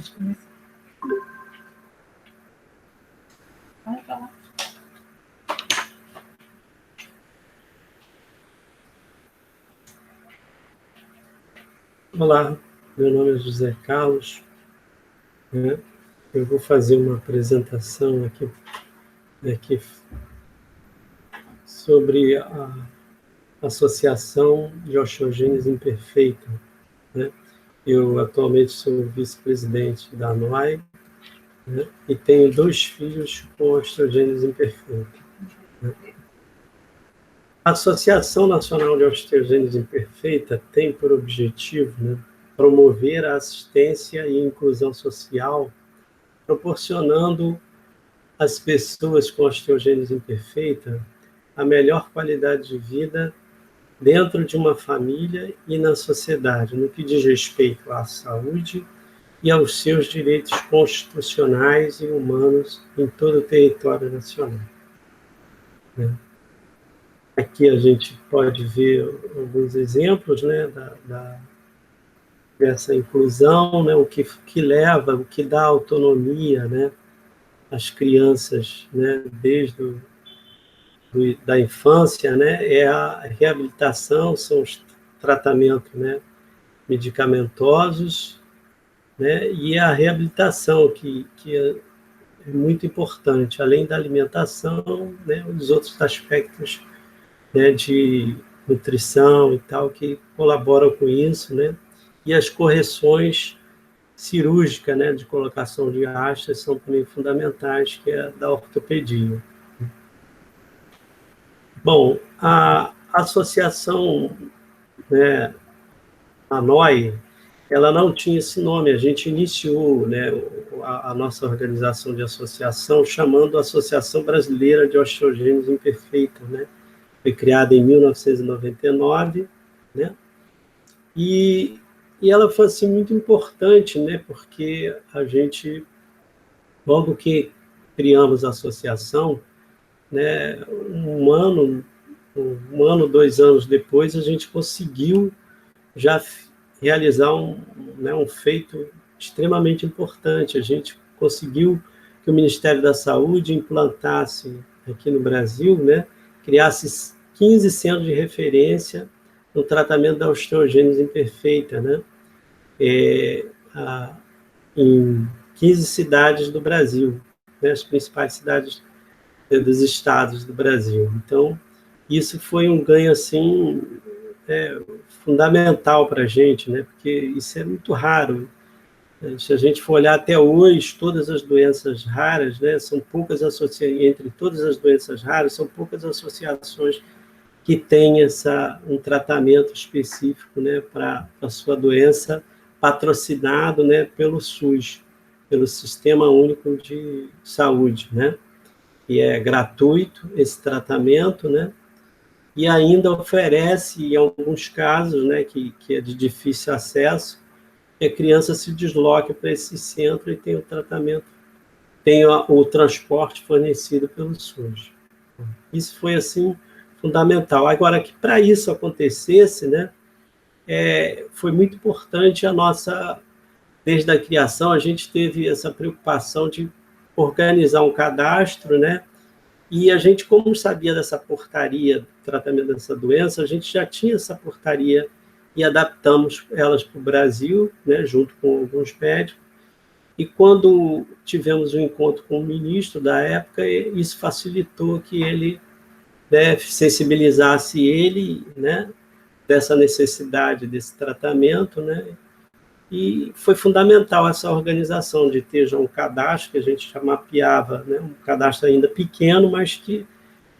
Pode começar. Vai falar. Olá, meu nome é José Carlos. Eu vou fazer uma apresentação aqui sobre a Associação de Osteogênese Imperfeita. Eu atualmente sou vice-presidente da ANOI, e tenho 2 filhos com osteogênese imperfeita. A Associação Nacional de Osteogênese Imperfeita tem por objetivo promover a assistência e inclusão social, proporcionando às pessoas com osteogênese imperfeita a melhor qualidade de vida dentro de uma família e na sociedade, no que diz respeito à saúde e aos seus direitos constitucionais e humanos em todo o território nacional. Aqui a gente pode ver alguns exemplos dessa inclusão, o que leva, o que dá autonomia às crianças, desde da infância, é a reabilitação, são os tratamentos medicamentosos, e a reabilitação, que é muito importante, além da alimentação, os outros aspectos de nutrição e tal, que colaboram com isso, e as correções cirúrgicas, de colocação de hastes, são também fundamentais, que é da ortopedia. Bom, a associação, a NOI, ela não tinha esse nome, a gente iniciou a nossa organização de associação chamando Associação Brasileira de Osteogênese Imperfeita, foi criada em 1999, e ela foi assim, muito importante, porque a gente, logo que criamos a associação, um ano, 2 anos depois, a gente conseguiu já realizar um feito extremamente importante. A gente conseguiu que o Ministério da Saúde implantasse aqui no Brasil, criasse 15 centros de referência no tratamento da osteogênese imperfeita, em 15 cidades do Brasil, as principais cidades dos estados do Brasil. Então, isso foi um ganho assim fundamental para a gente, porque isso é muito raro. Se a gente for olhar até hoje, todas as doenças raras, são poucas associações, entre todas as doenças raras, são poucas associações que têm um tratamento específico para a sua doença, patrocinado pelo SUS, pelo Sistema Único de Saúde, e é gratuito esse tratamento, e ainda oferece, em alguns casos, que é de difícil acesso, que a criança se desloque para esse centro e tenha o tratamento, tenha o transporte fornecido pelo SUS. Isso foi, assim, fundamental. Agora, que para isso acontecesse, foi muito importante desde a criação, a gente teve essa preocupação de organizar um cadastro, e a gente, como sabia dessa portaria do tratamento dessa doença, a gente já tinha essa portaria e adaptamos elas para o Brasil, junto com alguns médicos. E quando tivemos um encontro com o ministro da época, isso facilitou que ele sensibilizasse ele, dessa necessidade desse tratamento, e foi fundamental essa organização de ter já um cadastro que a gente já mapeava, um cadastro ainda pequeno, mas que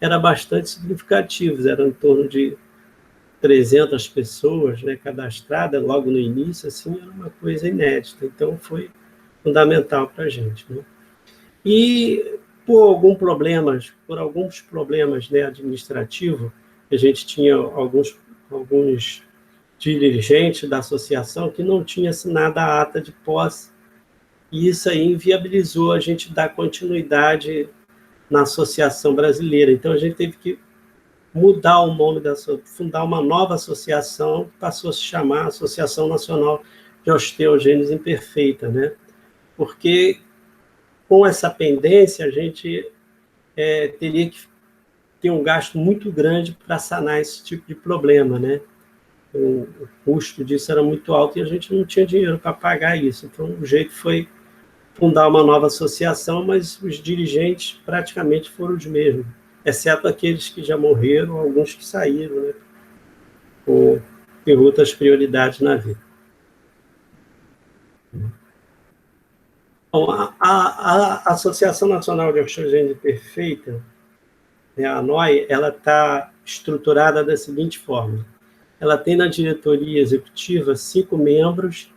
era bastante significativo, era em torno de 300 pessoas cadastradas logo no início, assim, era uma coisa inédita, então foi fundamental para a gente. E por alguns problemas administrativos, a gente tinha alguns dirigente da associação que não tinha assinado a ata de posse, e isso aí inviabilizou a gente dar continuidade na associação brasileira. Então, a gente teve que mudar o nome fundar uma nova associação, que passou a se chamar Associação Nacional de Osteogênese Imperfeita, porque com essa pendência a gente teria que ter um gasto muito grande para sanar esse tipo de problema, né? O custo disso era muito alto e a gente não tinha dinheiro para pagar isso. Então, o jeito foi fundar uma nova associação, mas os dirigentes praticamente foram os mesmos, exceto aqueles que já morreram, alguns que saíram, né? Por ter outras prioridades na vida. Bom, a Associação Nacional de Oxigênio Perfeita, né, a ANOI, ela está estruturada da seguinte forma: ela tem na diretoria executiva 5 membros,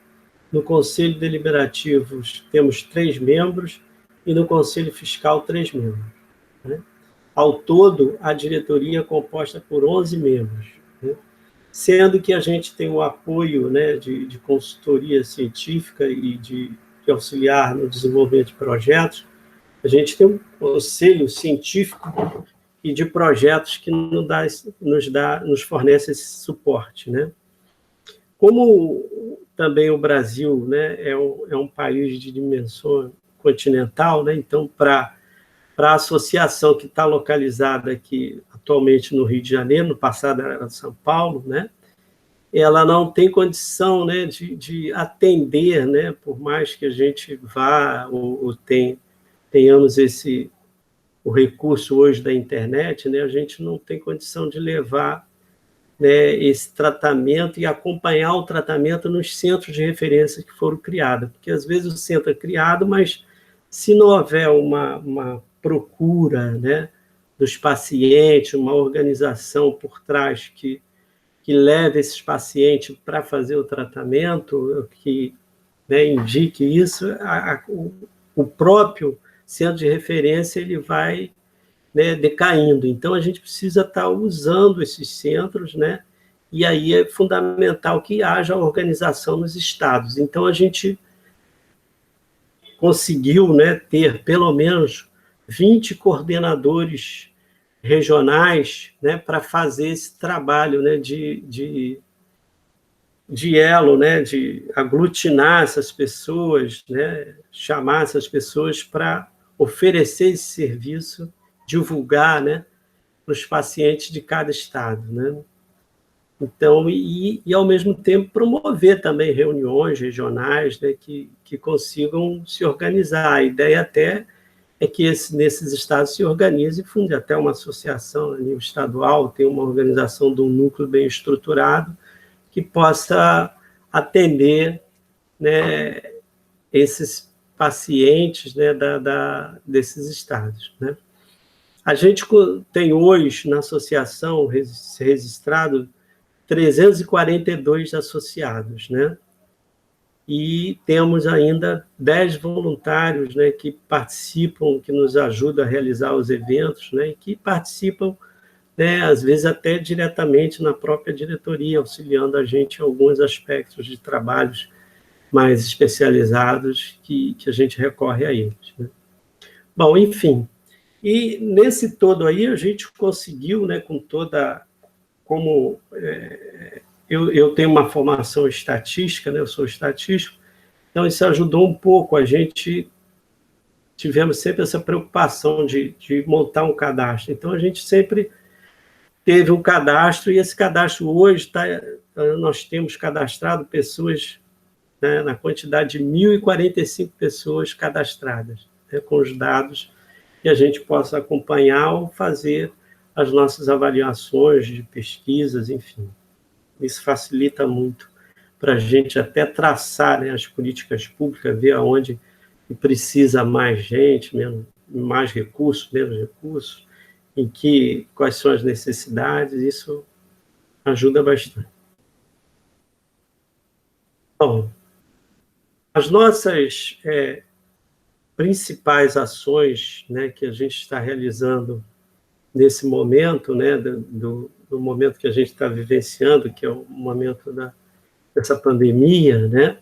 no Conselho Deliberativo temos 3 membros e no Conselho Fiscal 3 membros. Né? Ao todo, a diretoria é composta por 11 membros, né? Sendo que a gente tem o apoio, né, de consultoria científica e de auxiliar no desenvolvimento de projetos. A gente tem um conselho científico e de projetos que nos fornece esse suporte, né? Como também o Brasil, né, é um país de dimensão continental, né? Então, para a associação que está localizada aqui atualmente no Rio de Janeiro, no passado era São Paulo, né? Ela não tem condição, né, de atender, né, por mais que a gente vá ou tenhamos o recurso hoje da internet, né, a gente não tem condição de levar, né, esse tratamento e acompanhar o tratamento nos centros de referência que foram criados, porque às vezes o centro é criado, mas se não houver uma procura, né, dos pacientes, uma organização por trás que leve esses pacientes para fazer o tratamento, que, né, indique isso, o próprio centro de referência ele vai, né, decaindo. Então, a gente precisa estar usando esses centros, né, e aí é fundamental que haja organização nos estados. Então, a gente conseguiu, né, ter pelo menos 20 coordenadores regionais, né, para fazer esse trabalho, né, de elo, né, de aglutinar essas pessoas, né, chamar essas pessoas para oferecer esse serviço, divulgar, né, para os pacientes de cada estado, né? Então, ao mesmo tempo promover também reuniões regionais, né, que consigam se organizar. A ideia até é que nesses estados se organize e funde até uma associação a nível estadual, tem uma organização de um núcleo bem estruturado que possa atender, né, esses pacientes, né, desses estados, né? A gente tem hoje na associação registrado 342 associados, né? E temos ainda 10 voluntários, né, que participam, que nos ajudam a realizar os eventos, né, e que participam, né, às vezes até diretamente na própria diretoria, auxiliando a gente em alguns aspectos de trabalhos mais especializados que a gente recorre a eles, né? Bom, enfim, e nesse todo aí a gente conseguiu, né, com toda... Como eu tenho uma formação estatística, né, eu sou estatístico, então isso ajudou um pouco, a gente tivemos sempre essa preocupação de montar um cadastro, então a gente sempre teve um cadastro, e esse cadastro hoje nós temos cadastrado pessoas, né, na quantidade de 1.045 pessoas cadastradas, né, com os dados que a gente possa acompanhar ou fazer as nossas avaliações de pesquisas, enfim. Isso facilita muito para a gente até traçar, né, as políticas públicas, ver aonde precisa mais gente, mais recursos, menos recursos, quais são as necessidades, isso ajuda bastante. Bom, as nossas principais ações, né, que a gente está realizando nesse momento, né, do momento que a gente está vivenciando, que é o momento dessa pandemia, né,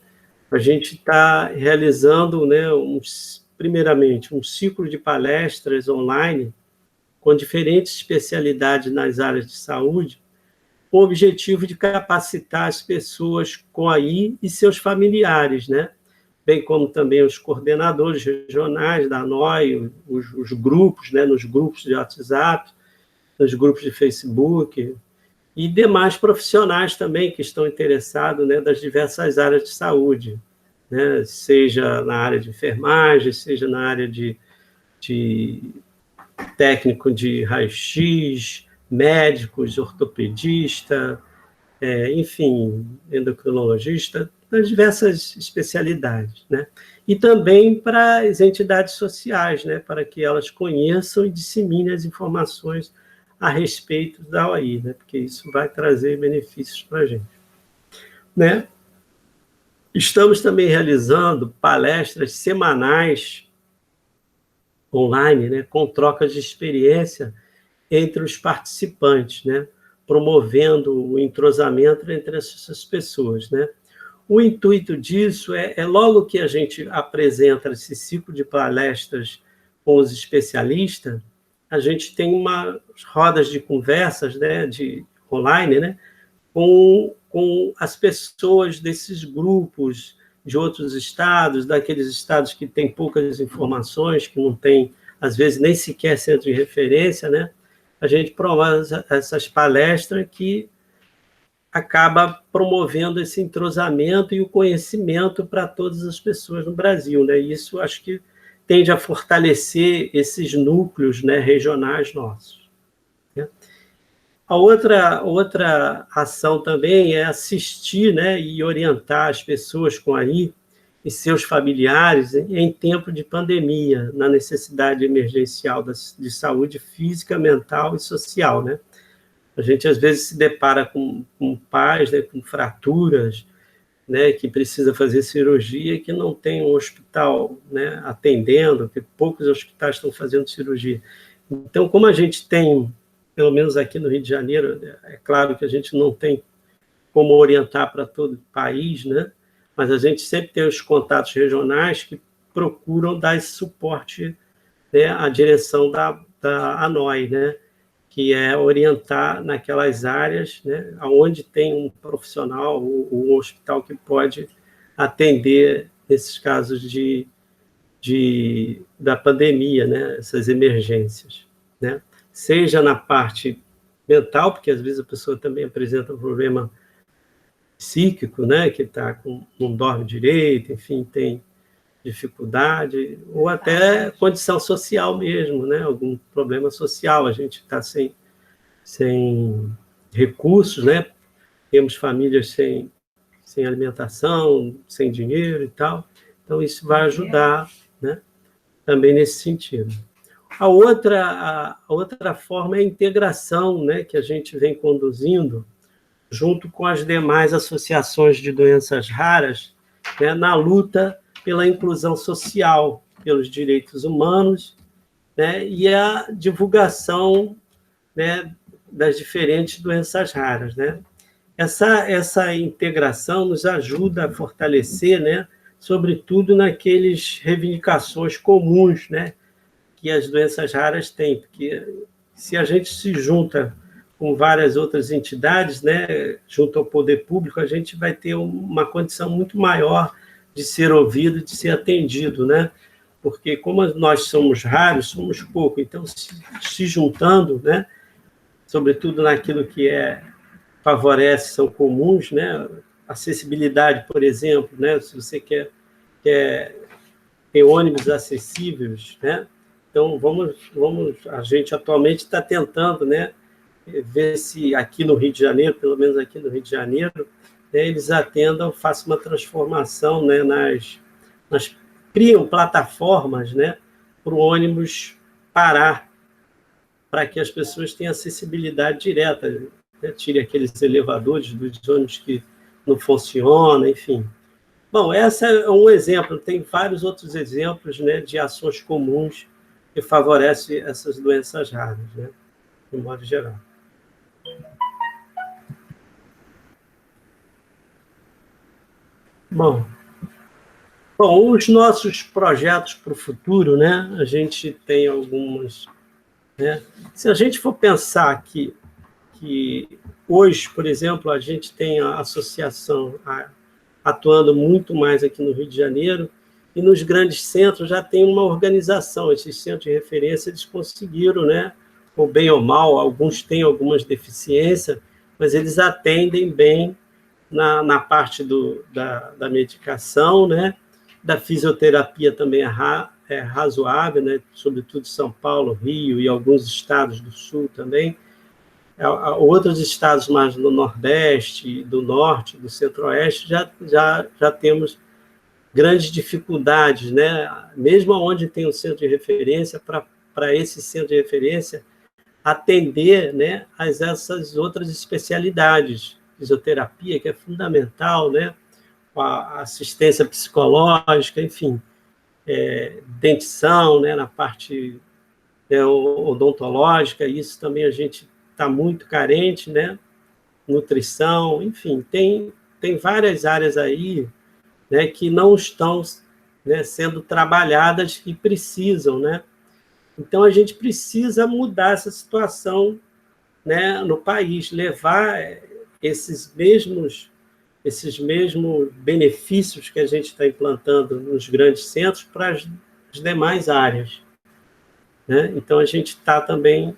a gente está realizando, né, primeiramente, um ciclo de palestras online com diferentes especialidades nas áreas de saúde, com o objetivo de capacitar as pessoas com a AI e seus familiares, né, bem como também os coordenadores regionais da ANOI, os grupos, né, nos grupos de WhatsApp, nos grupos de Facebook, e demais profissionais também que estão interessados, né, das diversas áreas de saúde, né, seja na área de enfermagem, seja na área de técnico de raio-x, médicos, ortopedista, enfim, endocrinologista, das diversas especialidades, né? E também para as entidades sociais, né, para que elas conheçam e disseminem as informações a respeito da OAI, né, porque isso vai trazer benefícios para a gente, né? Estamos também realizando palestras semanais online, né, com trocas de experiência entre os participantes, né, promovendo o entrosamento entre essas pessoas, né? O intuito disso é logo que a gente apresenta esse ciclo de palestras com os especialistas, a gente tem umas rodas de conversas, né, online, né, com as pessoas desses grupos de outros estados, daqueles estados que têm poucas informações, que não tem, às vezes, nem sequer centro de referência, né? A gente promove essas palestras que acaba promovendo esse entrosamento e o conhecimento para todas as pessoas no Brasil, né? E isso acho que tende a fortalecer esses núcleos, né, regionais nossos, né? A outra ação também é assistir, né, e orientar as pessoas com AI e seus familiares em tempo de pandemia, na necessidade emergencial de saúde física, mental e social, né? A gente, às vezes, se depara com pais, né, com fraturas, né, que precisa fazer cirurgia e que não tem um hospital, né, atendendo, que poucos hospitais estão fazendo cirurgia. Então, como a gente tem, pelo menos aqui no Rio de Janeiro, é claro que a gente não tem como orientar para todo o país, né, mas a gente sempre tem os contatos regionais que procuram dar esse suporte, né, à direção da ANOI, né, que é orientar naquelas áreas, né, onde tem um profissional ou um hospital que pode atender esses casos da pandemia, né, essas emergências, né? Seja na parte mental, porque às vezes a pessoa também apresenta um problema psíquico, né, que não dorme direito, enfim, tem dificuldade, ou até condição social mesmo, né, algum problema social, a gente está sem recursos, né? Temos famílias sem alimentação, sem dinheiro e tal. Então, isso vai ajudar, né, também nesse sentido. A outra forma é a integração, né, que a gente vem conduzindo junto com as demais associações de doenças raras, né, na luta pela inclusão social, pelos direitos humanos, né, e a divulgação, né, das diferentes doenças raras, né? Essa integração nos ajuda a fortalecer, né, sobretudo naqueles reivindicações comuns, né, que as doenças raras têm, porque se a gente se junta com várias outras entidades, né, junto ao poder público, a gente vai ter uma condição muito maior de ser ouvido, de ser atendido, né? Porque como nós somos raros, somos pouco, então se juntando, né, sobretudo naquilo que favorece, são comuns, né? Acessibilidade, por exemplo, né? Se você quer ter ônibus acessíveis, né? Então, a gente atualmente está tentando, né, ver se aqui no Rio de Janeiro, pelo menos aqui no Rio de Janeiro, né, eles atendam, façam uma transformação, né, criam plataformas, né, para o ônibus parar, para que as pessoas tenham acessibilidade direta, né? Tire aqueles elevadores dos ônibus que não funcionam, enfim. Bom, esse é um exemplo, tem vários outros exemplos, né, de ações comuns que favorecem essas doenças raras, né, de modo geral. Bom, os nossos projetos para o futuro, né, a gente tem algumas, né, se a gente for pensar que hoje, por exemplo, a gente tem a associação, atuando muito mais aqui no Rio de Janeiro, e nos grandes centros já tem uma organização. Esses centros de referência, eles conseguiram, né, ou bem ou mal, alguns têm algumas deficiências, mas eles atendem bem na parte da medicação, né, da fisioterapia também é razoável, né, sobretudo São Paulo, Rio e alguns estados do Sul também. Outros estados mais do Nordeste, do Norte, do Centro-Oeste, já temos grandes dificuldades, né? Mesmo onde tem um centro de referência, para esse centro de referência atender, né, essas outras especialidades, fisioterapia, que é fundamental, né? A assistência psicológica, enfim, dentição, né, na parte odontológica, isso também a gente está muito carente, né? Nutrição, enfim, tem várias áreas aí, né, que não estão, né, sendo trabalhadas e precisam, né? Então, a gente precisa mudar essa situação, né, no país, levar esses mesmos benefícios que a gente está implantando nos grandes centros para as demais áreas, né? Então, a gente está também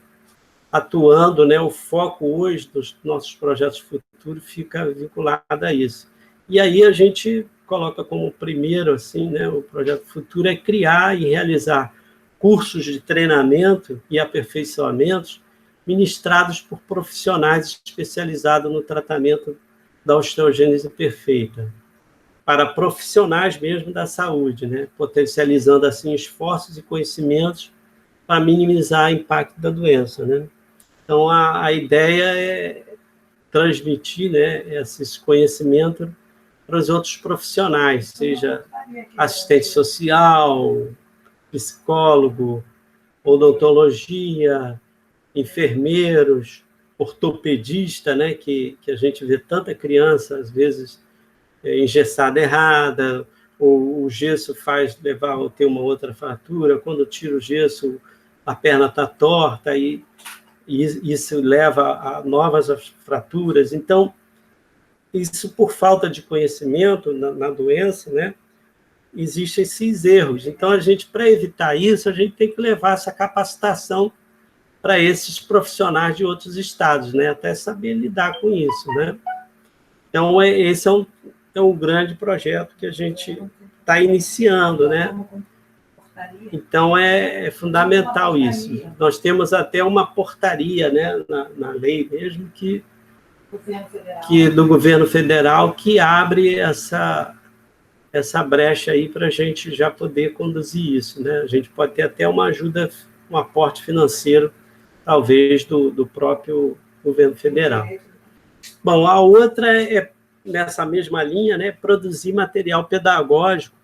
atuando, né? O foco hoje dos nossos projetos futuros fica vinculado a isso. E aí a gente coloca como primeiro, assim, né, o projeto futuro é criar e realizar cursos de treinamento e aperfeiçoamentos ministrados por profissionais especializados no tratamento da osteogênese perfeita, para profissionais mesmo da saúde, né, potencializando assim esforços e conhecimentos para minimizar o impacto da doença, né? Então, a ideia é transmitir, né, esses conhecimentos para os outros profissionais, seja assistente social, psicólogo, odontologia, enfermeiros, ortopedista, né, que a gente vê tanta criança, às vezes, engessada errada, ou o gesso faz levar a ter uma outra fratura, quando tira o gesso, a perna está torta, e isso leva a novas fraturas. Então, isso por falta de conhecimento na doença, né? Existem esses erros. Então, para evitar isso, a gente tem que levar essa capacitação para esses profissionais de outros estados, né? Até saber lidar com isso, né? Então, esse é um grande projeto que a gente está iniciando, né? Então, é fundamental isso. Nós temos até uma portaria, né, na lei mesmo, que do governo federal, que abre essa brecha aí para a gente já poder conduzir isso, né? A gente pode ter até uma ajuda, um aporte financeiro, talvez, do próprio governo federal. Bom, a outra é, nessa mesma linha, né, produzir material pedagógico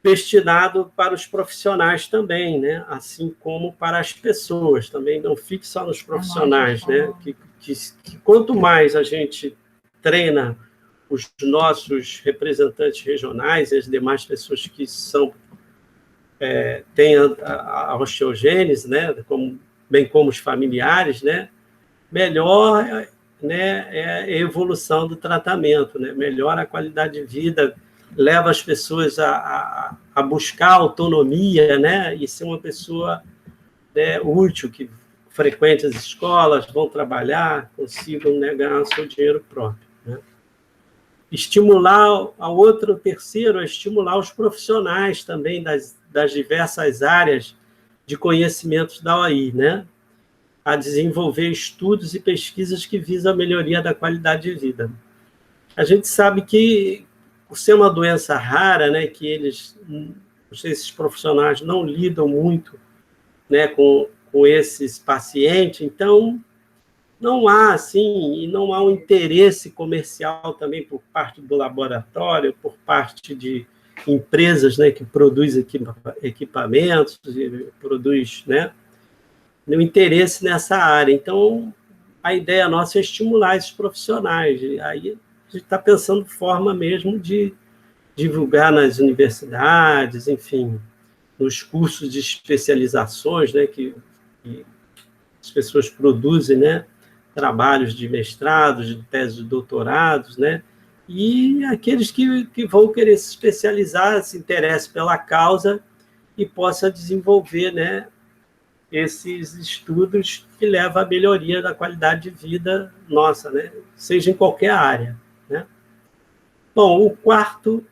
destinado para os profissionais também, né? Assim como para as pessoas também, não fique só nos profissionais, né? Que quanto mais a gente treina os nossos representantes regionais e as demais pessoas que têm a osteogênese, né? Bem como os familiares, né? Melhor, né, é a evolução do tratamento, né? Melhora a qualidade de vida, leva as pessoas a buscar autonomia, né, e ser uma pessoa, né, útil, que frequente as escolas, vão trabalhar, consigam, né, ganhar o seu dinheiro próprio, né. Estimular, terceiro, é estimular os profissionais também das diversas áreas de conhecimentos da OAI, né, a desenvolver estudos e pesquisas que visam a melhoria da qualidade de vida. A gente sabe que, por ser uma doença rara, né, que esses profissionais não lidam muito, né, com esses pacientes, então não há, assim, e não há um interesse comercial também por parte do laboratório, por parte de empresas, né, que produzem equipamentos, produz, né, um interesse nessa área. Então, a ideia nossa é estimular esses profissionais. Aí a gente está pensando forma mesmo de divulgar nas universidades, enfim, nos cursos de especializações, né, que as pessoas produzem, né, trabalhos de mestrados, de teses de doutorados, né, e aqueles que vão querer se especializar, se interessem pela causa e possa desenvolver, né, esses estudos que levam à melhoria da qualidade de vida nossa, né, seja em qualquer área, né. Bom, o quarto,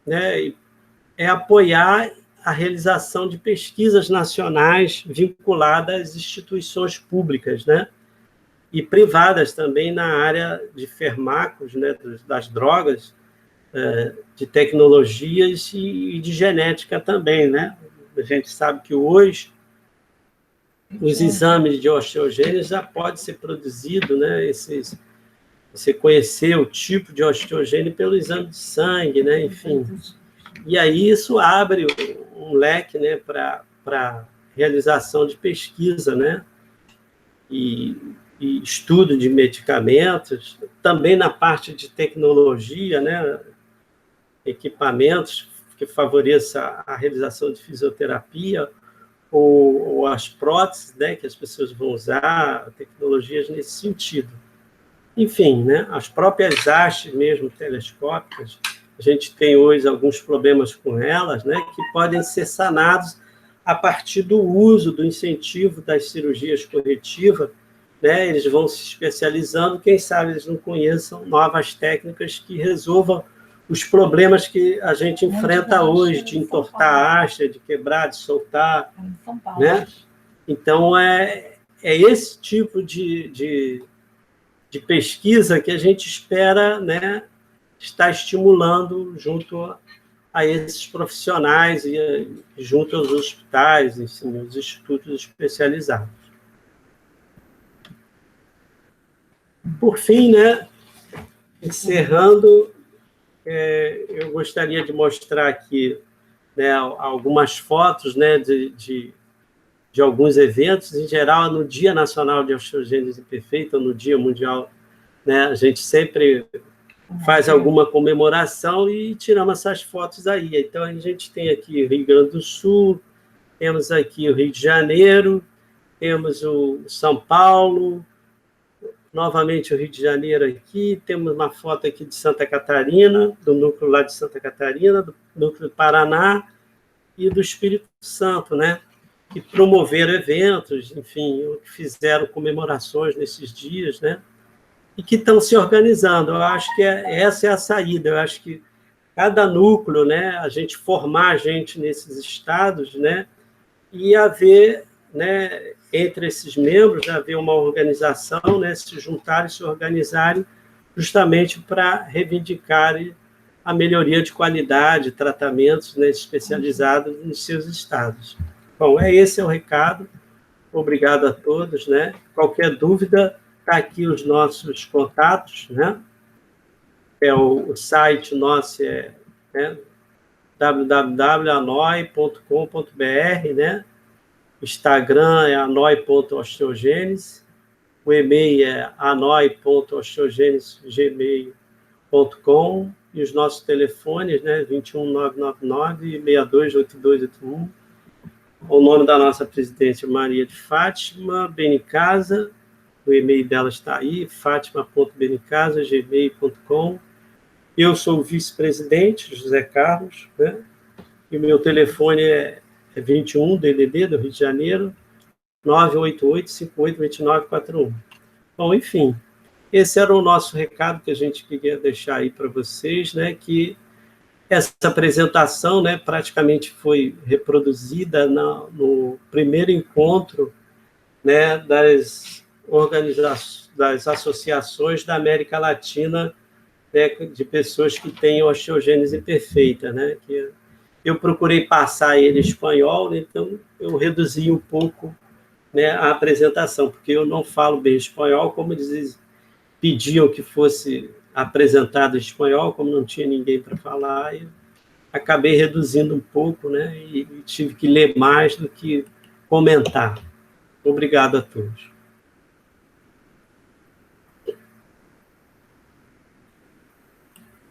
né, é apoiar a realização de pesquisas nacionais vinculadas às instituições públicas, né, e privadas também na área de fármacos, né, das drogas, de tecnologias e de genética também, né. A gente sabe que hoje os exames de osteogênese já pode ser produzido, né, você conhecer o tipo de osteogênese pelo exame de sangue, né, enfim. E aí isso abre um leque, né, para realização de pesquisa, né, e estudo de medicamentos, também na parte de tecnologia, né, equipamentos que favoreçam a realização de fisioterapia, ou as próteses, né, que as pessoas vão usar, tecnologias nesse sentido. Enfim, né, as próprias hastes mesmo telescópicas, a gente tem hoje alguns problemas com elas, né, que podem ser sanados a partir do uso, do incentivo das cirurgias corretivas, né, eles vão se especializando, quem sabe eles não conheçam novas técnicas que resolvam os problemas que a gente enfrenta hoje, de entortar a haste, de quebrar, de soltar, né? Então, é esse tipo de pesquisa que a gente espera, né, estar estimulando junto a esses profissionais e junto aos hospitais, enfim, os institutos especializados. Por fim, né, encerrando, eu gostaria de mostrar aqui, né, algumas fotos, né, de alguns eventos, em geral, no Dia Nacional de Osteogênese Imperfeita, no Dia Mundial, né, a gente sempre faz alguma comemoração e tiramos essas fotos aí. Então, a gente tem aqui o Rio Grande do Sul, temos aqui o Rio de Janeiro, temos o São Paulo, novamente o Rio de Janeiro aqui, temos uma foto aqui de Santa Catarina, do núcleo lá de Santa Catarina, do núcleo do Paraná e do Espírito Santo, né? Que promoveram eventos, enfim, que fizeram comemorações nesses dias, né? E que estão se organizando. Eu acho que essa é a saída. Eu acho que cada núcleo, né, a gente formar gente nesses estados, né, e haver, né, entre esses membros, haver uma organização, né, se juntarem, se organizarem, justamente para reivindicar a melhoria de qualidade, tratamentos, né, especializados nos seus estados. Bom, esse é o recado. Obrigado a todos, né? Qualquer dúvida, está aqui os nossos contatos, né? O site nosso né, www.anoi.com.br, né? O Instagram é anoi.osteogênese, o e-mail é anoi.osteogênese@gmail.com e os nossos telefones, né? 21999 628281. O nome da nossa presidente, Maria de Fátima Benicasa, o e-mail dela está aí, fatima.benicasa@gmail.com. Eu sou o vice-presidente, José Carlos, né? E o meu telefone é 21 DDD do Rio de Janeiro, 988-582941. Bom, enfim, esse era o nosso recado que a gente queria deixar aí para vocês, né? Que essa apresentação, né, praticamente foi reproduzida no primeiro encontro, né, das organizações, das associações da América Latina, né, de pessoas que têm osteogênese imperfeita, né, que eu procurei passar ele em espanhol, então eu reduzi um pouco, né, a apresentação, porque eu não falo bem espanhol, como eles pediam que fosse apresentado em espanhol, como não tinha ninguém para falar, eu acabei reduzindo um pouco, né, e tive que ler mais do que comentar. Obrigado a todos.